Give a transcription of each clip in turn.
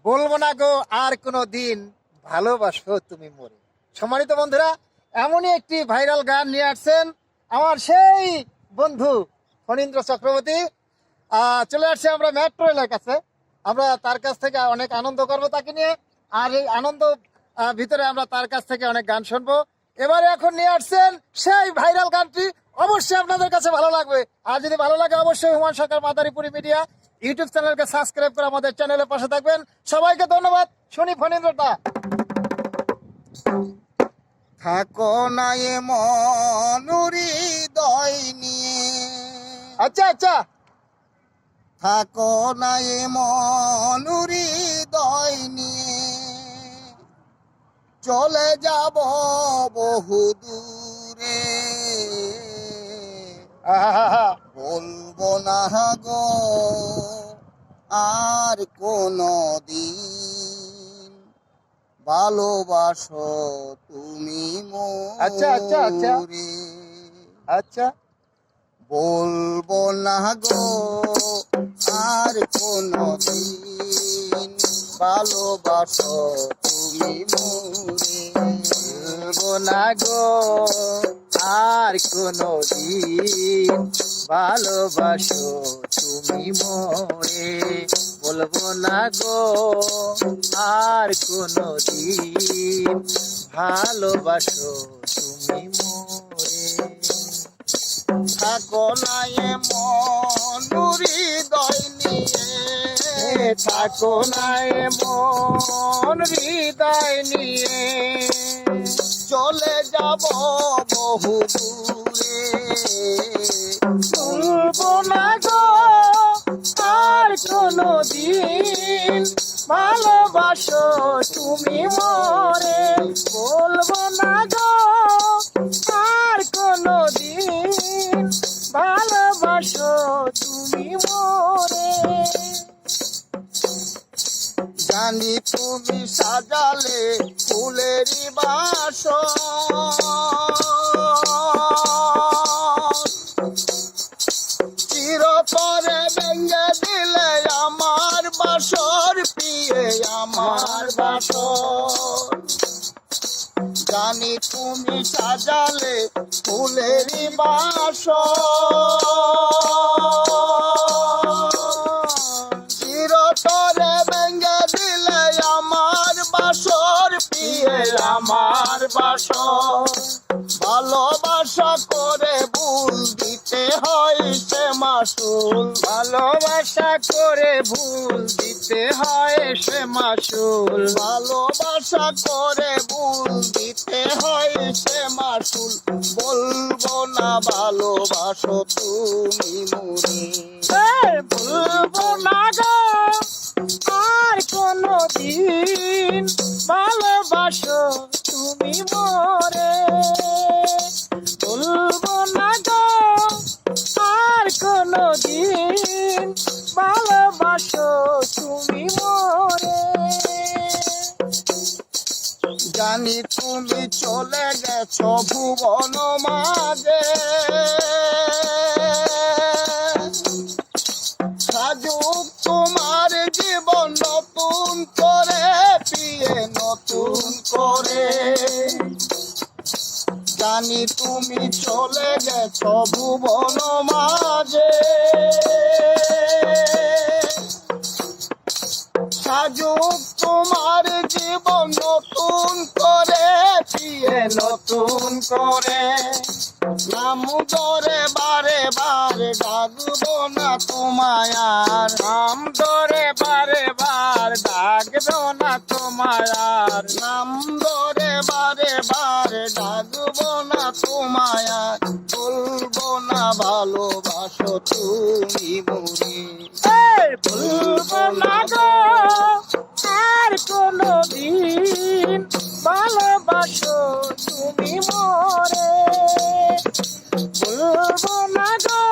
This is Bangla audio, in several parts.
বলবো না গো আর কোনো দিন, ভালোবাসো তুমি মোরে। সম্মানিত বন্ধুরা, এমনই একটি ভাইরাল গান নিয়ে আসছেন আমার সেই বন্ধু ফণীন্দ্র চক্রবর্তী। চলে আসছে আমরা মেট্রো রেলের কাছে। আমরা তার কাছ থেকে অনেক আনন্দ করবো তাকে নিয়ে, আর এই আনন্দ ভিতরে আমরা তার কাছ থেকে অনেক গান শুনবো। এবারে এখন নিয়ে আসছেন সেই ভাইরাল গানটি, অবশ্যই আপনাদের কাছে ভালো লাগবে। আর যদি ভালো লাগে অবশ্যই হুমায়ুন সরকার মাদারীপুরি মিডিয়া ইউটিউব চ্যানেলকে সাবস্ক্রাইব করে আমাদের চ্যানেলের পাশে থাকবেন। সবাইকে ধন্যবাদ। শুনি ফণীন্দ্রটা। থাকো না এমন হৃদয় নিয়ে, আচ্ছা আচ্ছা, থাকো না এমন হৃদয় নিয়ে, চলে যাব বহু দূরে, আহা, বলবো না গো আর কোনো দিন, ভালোবাসো তুমি আচ্ছা আচ্ছা আচ্ছা মোরে। আচ্ছা, বলবো না গো আর কোনো দিন, ভালোবাসো তুমি মোরে। বলবো না গো আর কোনো দিন, ভালোবাসো তুমি মোরে। বলবো না গো আর কোনো দিন, ভালোবাসো তুমি মোরে। থাকো না এমন হৃদয় নিয়ে, থাকো না এমন হৃদয় নিয়ে, চলে যাব বহু দূরে, বলবো না গো আর কোনো দিন, ভালোবাসো তুমি মোরে। বলবো না গো আর কোনো দিন, ভালোবাসো তুমি মোরে। জানি তুমি সাজালে ফুলেরই বাসর, চিরতরে ভেঙে দিলে আমার বাসর, পিয়ে আমার বাসর। জানি তুমি সাজালে ফুলেরই বাসর, চিরতরে ভেঙে দিলে আমার বাসর, পিয়ে আমার বাসর। ভালোবাসা করে ভুল দিতে হয় সে মাসুল, ভালোবাসা করে ভুল দিতে হয় সে মাসুল। ভালোবাসা করে ভুল দিতে হয় সে মাসুল। বলবো না ভালোবাসো তুমি মোরে, বলবো না গো আর কোনো দিন, ভালোবাসো তুমি মোরে। বলবো না গো আর কোনো দিন, ভালোবাসো তুমি মোরে। জানি তুমি চলে গেছো ভুবন মাঝে, সাজুক তোমার জীবন নতুন করে, পিয়ে নতুন করে। জানি তুমি চলে গেছো ভুবন মাঝে, সাজুক তোমার জীবন নতুন করে, পিয়ে নতুন করে। নাম ধরে বারে বারে ডাকবো না তোমায় আর, নাম ধরে বারে বার ডাকবো না তোমায় আর, নাম ধরে বারে বারে ডাকবো না তোমায় আর। বলবো না ভালোবাসো তুমি মোরে, বলবো না গো আর কোনো দিন, ভালোবাসো তুমি মোরে। বলবো না গো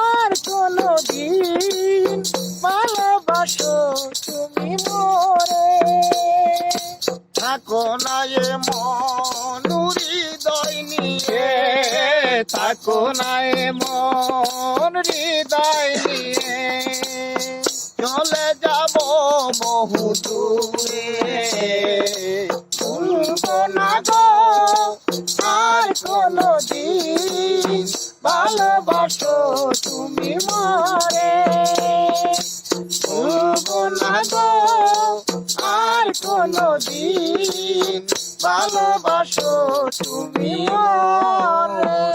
আর কোনো দিন, ভালোবাসো তুমি মোরে। থাকো না এমন হৃদয় নিয়ে, থাকো না এমন হৃদয় নিয়ে, চলে যাব বহু দূরে ভুলবো না গো আর কোনো দিন ভালোবাসো তুমি মরে ভুলবো না গো আর কোনো দিন ভালোবাসো তুমি মরে